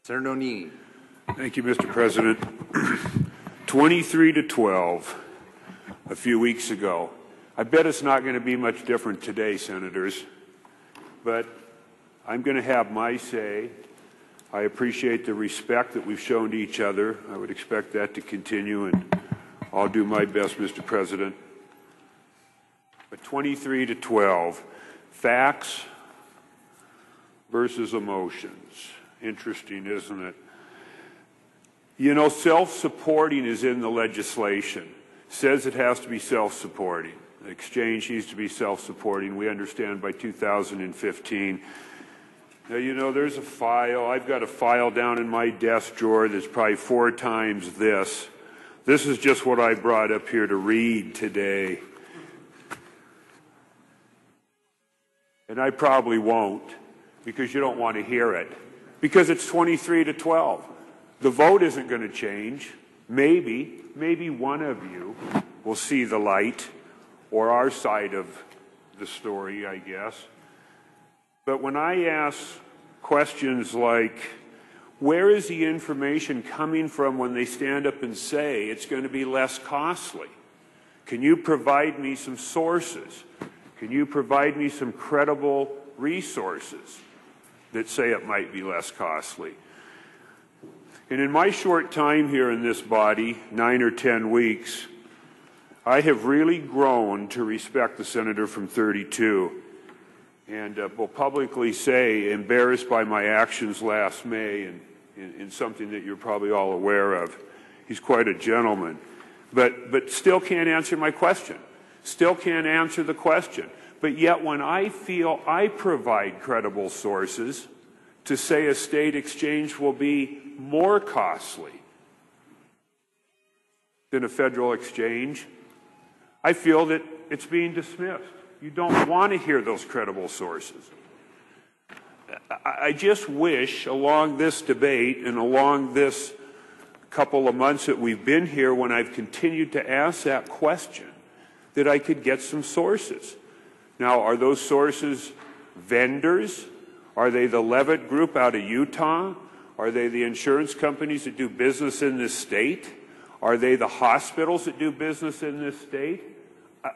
Sen Nonini. Thank you, Mr. President. 23-12 a few weeks ago. I bet it's not going to be much different today, Senators, but I'm going to have my say. I appreciate the respect that we've shown to each other. I would expect that to continue, and I'll do my best, Mr. President. But 23-12, facts versus emotions. Interesting, isn't it? You know, self-supporting is in the legislation. It says it has to be self-supporting. The exchange needs to be self-supporting. We understand by 2015. Now, you know, there's a file. I've got a file down in my desk drawer that's probably 4 times this. This is just what I brought up here to read today. And I probably won't, because you don't want to hear it. Because it's 23-12. The vote isn't going to change. Maybe one of you will see the light, or our side of the story, I guess. But when I ask questions like, where is the information coming from when they stand up and say it's going to be less costly? Can you provide me some sources? Can you provide me some credible resources that say it might be less costly? And in my short time here in this body, 9 or 10 weeks, I have really grown to respect the senator from 32 and will publicly say, embarrassed by my actions last May and in something that you're probably all aware of. He's quite a gentleman, but still can't answer my question. Still can't answer the question. But yet when I feel I provide credible sources to say a state exchange will be more costly than a federal exchange, I feel that it's being dismissed. You don't want to hear those credible sources. I just wish along this debate and along this couple of months that we've been here, when I've continued to ask that question, that I could get some sources. Now, are those sources vendors? Are they the Levitt Group out of Utah? Are they the insurance companies that do business in this state? Are they the hospitals that do business in this state?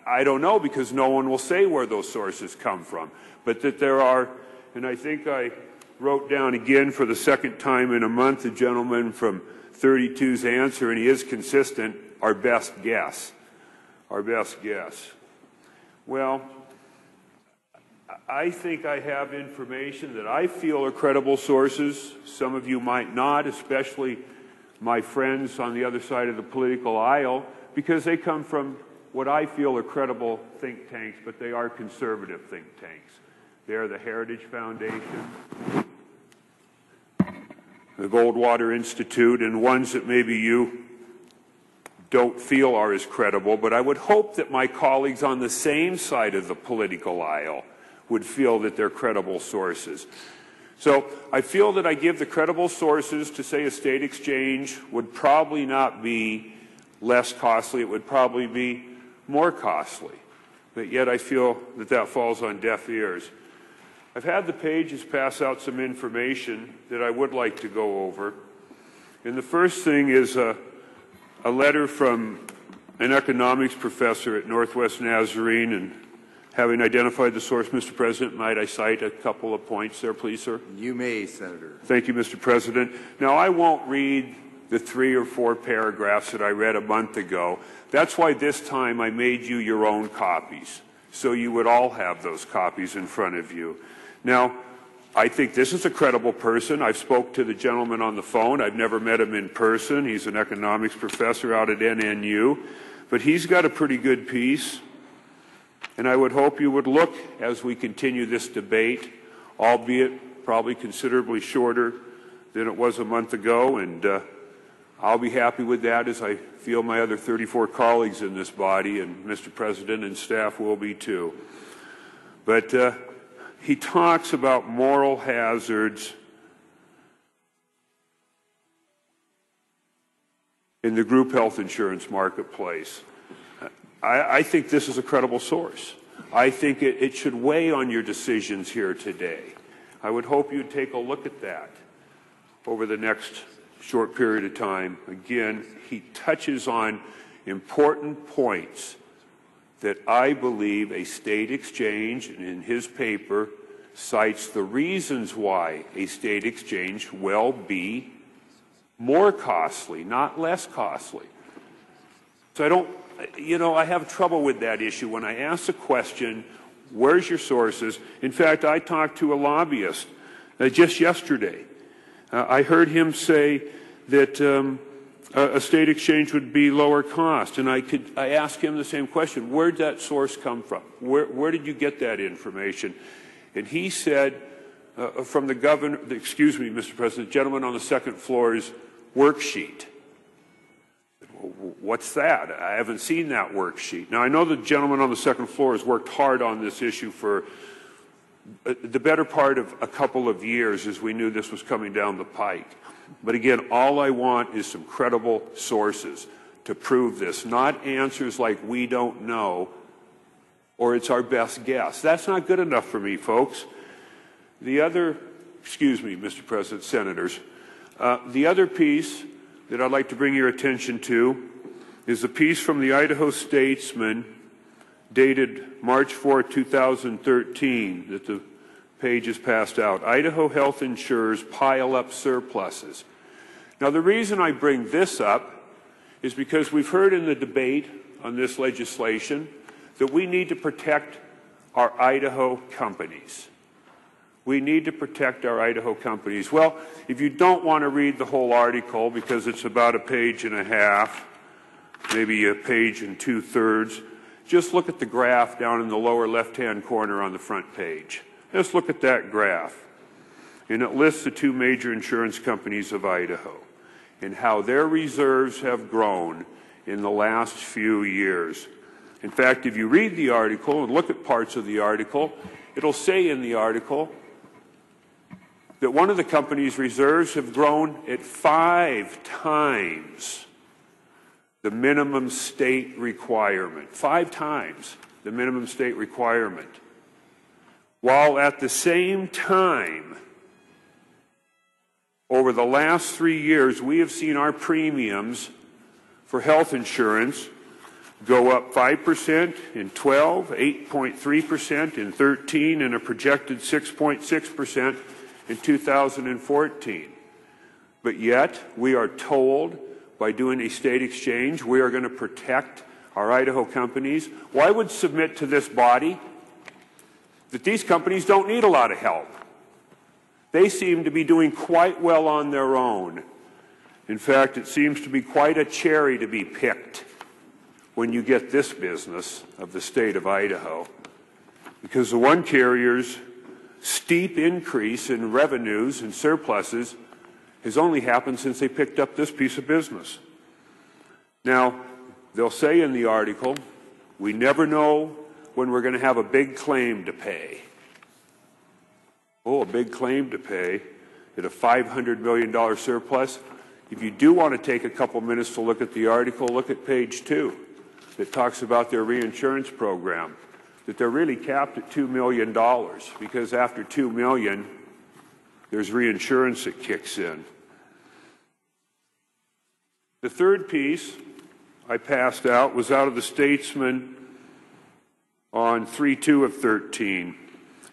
I don't know, because no one will say where those sources come from. But that there are, and I think I wrote down again for the second time in a month, the gentleman from 32's answer, and he is consistent, our best guess. Our best guess. Well, I think I have information that I feel are credible sources. Some of you might not, especially my friends on the other side of the political aisle, because they come from what I feel are credible think tanks, but they are conservative think tanks. They're the Heritage Foundation, the Goldwater Institute, and ones that maybe you don't feel are as credible, but I would hope that my colleagues on the same side of the political aisle would feel that they're credible sources. So I feel that I give the credible sources to say a state exchange would probably not be less costly, it would probably be more costly. But yet I feel that that falls on deaf ears. I've had the pages pass out some information that I would like to go over. And the first thing is a letter from an economics professor at Northwest Nazarene, and having identified the source, Mr. President, might I cite a couple of points there, please, sir? You may, Senator. Thank you, Mr. President. Now, I won't read the 3 or 4 paragraphs that I read a month ago. That's why this time I made you your own copies, so you would all have those copies in front of you. Now, I think this is a credible person. I've spoke to the gentleman on the phone. I've never met him in person. He's an economics professor out at NNU. But he's got a pretty good piece. And I would hope you would look as we continue this debate, albeit probably considerably shorter than it was a month ago. And I'll be happy with that, as I feel my other 34 colleagues in this body, and Mr. President and staff will be too. But he talks about moral hazards in the group health insurance marketplace. I think this is a credible source. I think it should weigh on your decisions here today. I would hope you'd take a look at that. over the next short period of time. Again, he touches on important points that I believe a state exchange, and in his paper, cites the reasons why a state exchange will be more costly, not less costly. So I have trouble with that issue. When I ask the question, where's your sources? In fact, I talked to a lobbyist just yesterday. I heard him say that a state exchange would be lower cost, and I asked him the same question: where'd that source come from? Where did you get that information? And he said, from the governor, excuse me, Mr. President, the gentleman on the second floor's worksheet. What's that? I haven't seen that worksheet. Now, I know the gentleman on the second floor has worked hard on this issue for the better part of a couple of years, as we knew this was coming down the pike. But again, all I want is some credible sources to prove this, not answers like "we don't know" or "it's our best guess." That's not good enough for me, folks. The other, excuse me, Mr. President, senators, the other piece that I'd like to bring your attention to is a piece from the Idaho Statesman dated March 4, 2013, that the page is passed out. Idaho health insurers pile up surpluses. Now, the reason I bring this up is because we've heard in the debate on this legislation that we need to protect our Idaho companies. We need to protect our Idaho companies. Well, if you don't want to read the whole article, because it's about a page and a half, maybe a page and 2/3, just look at the graph down in the lower left-hand corner on the front page. Just look at that graph. And it lists the two major insurance companies of Idaho and how their reserves have grown in the last few years. In fact, if you read the article and look at parts of the article, it'll say in the article that one of the company's reserves have grown at 5 times the minimum state requirement. 5 times the minimum state requirement. While at the same time, over the last 3 years, we have seen our premiums for health insurance go up 5% in 12, 8.3% in 13, and a projected 6.6% in 2014. But yet, we are told by doing a state exchange, we are going to protect our Idaho companies. Well, I would submit to this body that these companies don't need a lot of help. They seem to be doing quite well on their own. In fact, it seems to be quite a cherry to be picked when you get this business of the state of Idaho, because the one carrier's steep increase in revenues and surpluses has only happened since they picked up this piece of business. Now, they'll say in the article, we never know when we're going to have a big claim to pay. Oh, a big claim to pay at a $500 million surplus. If you do want to take a couple minutes to look at the article, look at page 2 that talks about their reinsurance program, that they're really capped at $2 million, because after $2 million, there's reinsurance that kicks in. The third piece I passed out was out of the Statesman on 3/2 of 13.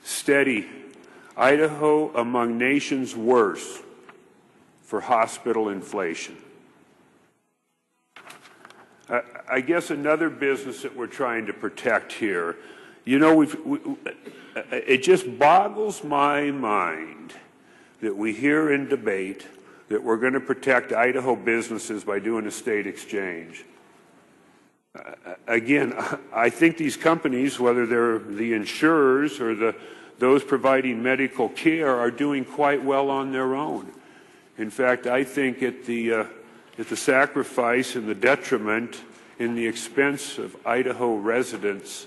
Steady. Idaho among nations worst for hospital inflation. I guess another business that we're trying to protect here, you know, it just boggles my mind that we hear in debate that we're going to protect Idaho businesses by doing a state exchange. Again, I think these companies, whether they're the insurers or those providing medical care, are doing quite well on their own. In fact, I think at the sacrifice and the detriment and the expense of Idaho residents,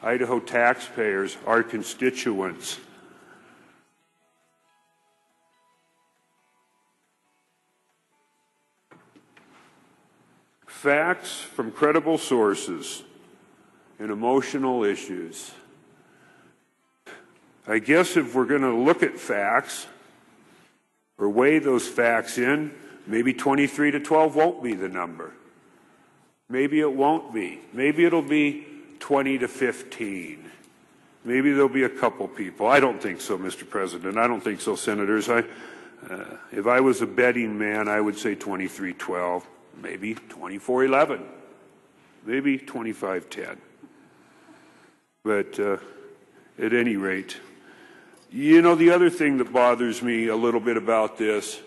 Idaho taxpayers, our constituents. Facts from credible sources and emotional issues. I guess if we're going to look at facts, or weigh those facts in, maybe 23 to 12 won't be the number. Maybe it won't be. Maybe it'll be 20 to 15. Maybe there'll be a couple people. I don't think so, Mr. President. I don't think so, Senators. If I was a betting man, I would say 23-12, maybe 24-11, maybe 25-10. But at any rate, you know, the other thing that bothers me a little bit about this,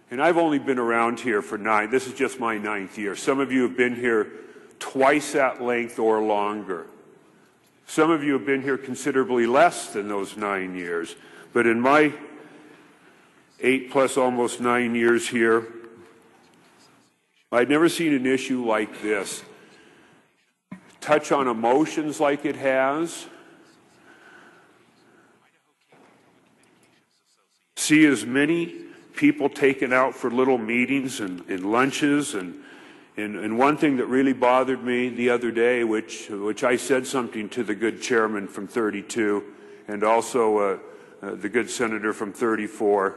and I've only been around here for this is just my 9th year. Some of you have been here twice that length or longer. Some of you have been here considerably less than those 9 years. But in my 8 plus almost 9 years here, I'd never seen an issue like this touch on emotions like it has, see as many people taken out for little meetings and lunches, and one thing that really bothered me the other day, which I said something to the good chairman from 32 and also the good senator from 34,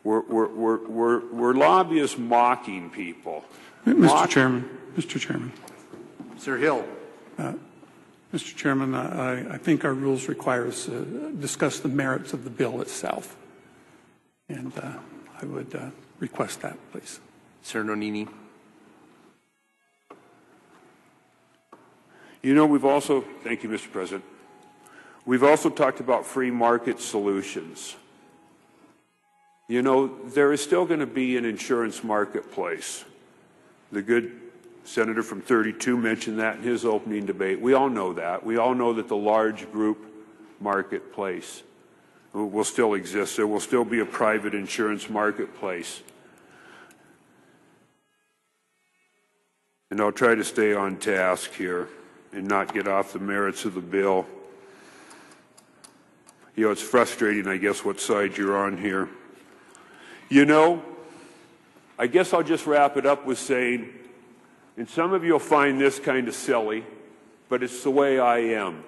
were lobbyists mocking people. Mr. Chairman. Sir Hill. Mr. Chairman, I think our rules require us to discuss the merits of the bill itself. And I would request that, please. Sen Nonini. You know, thank you, Mr. President. We've also talked about free market solutions. You know, there is still going to be an insurance marketplace. The good senator from 32 mentioned that in his opening debate. We all know that. We all know that the large group marketplace will still exist. There will still be a private insurance marketplace. And I'll try to stay on task here and not get off the merits of the bill. You know, it's frustrating, I guess, what side you're on here. You know, I guess I'll just wrap it up with saying, and some of you will find this kind of silly, but it's the way I am.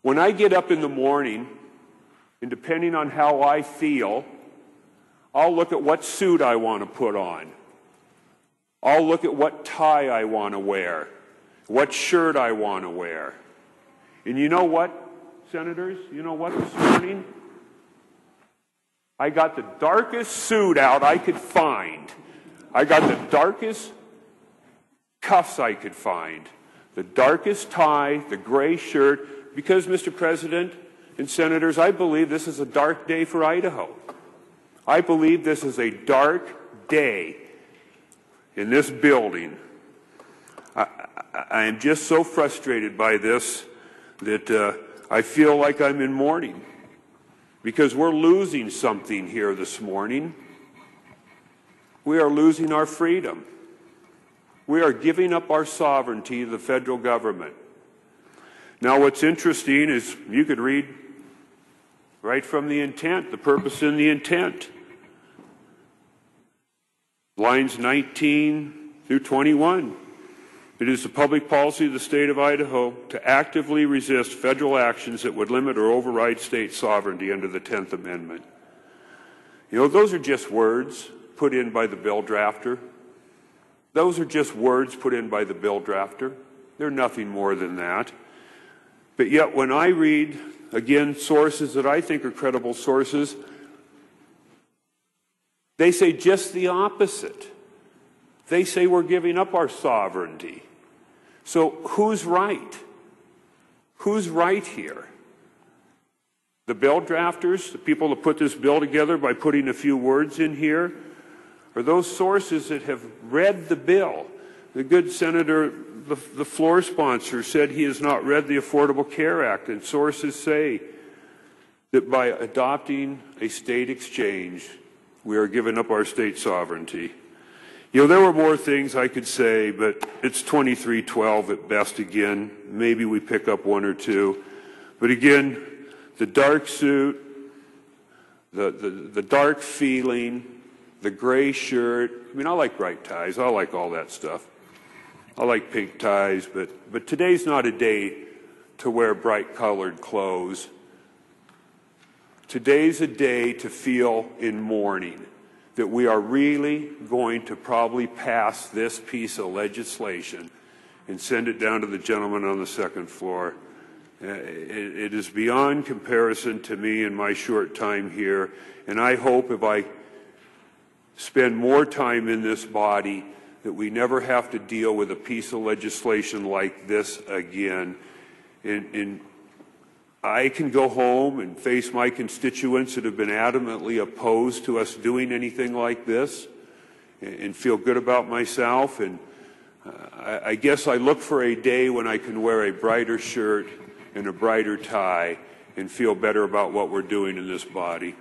When I get up in the morning, and depending on how I feel, I'll look at what suit I want to put on. I'll look at what tie I want to wear, what shirt I want to wear. And you know what, Senators? You know what, this morning? I got the darkest suit out I could find. I got the darkest cuffs I could find, the darkest tie, the gray shirt, because, Mr. President and Senators, I believe this is a dark day for Idaho. I believe this is a dark day in this building. I am just so frustrated by this that I feel like I'm in mourning, because we're losing something here this morning. We are losing our freedom. We are giving up our sovereignty to the federal government. Now, what's interesting is you could read right from the intent, the purpose and the intent. Lines 19 through 21. It is the public policy of the state of Idaho to actively resist federal actions that would limit or override state sovereignty under the 10th Amendment. You know, those are just words put in by the bill drafter. Those are just words put in by the bill drafter. They're nothing more than that. But yet when I read, again, sources that I think are credible sources, they say just the opposite. They say we're giving up our sovereignty. So who's right? Who's right here? The bill drafters, the people that put this bill together by putting a few words in here, or those sources that have read the bill? The good senator, the floor sponsor, said he has not read the Affordable Care Act, and sources say that by adopting a state exchange, we are giving up our state sovereignty. You know, there were more things I could say, but it's 23-12 at best again. Maybe we pick up one or two. But again, the dark suit, the dark feeling, the gray shirt. I mean, I like bright ties. I like all that stuff. I like pink ties, but today's not a day to wear bright colored clothes. today's a day to feel in mourning, that we are really going to probably pass this piece of legislation and send it down to the gentleman on the second floor. It is beyond comparison to me in my short time here, and I hope if I spend more time in this body that we never have to deal with a piece of legislation like this again. And I can go home and face my constituents that have been adamantly opposed to us doing anything like this and feel good about myself. And I guess I look for a day when I can wear a brighter shirt and a brighter tie and feel better about what we're doing in this body.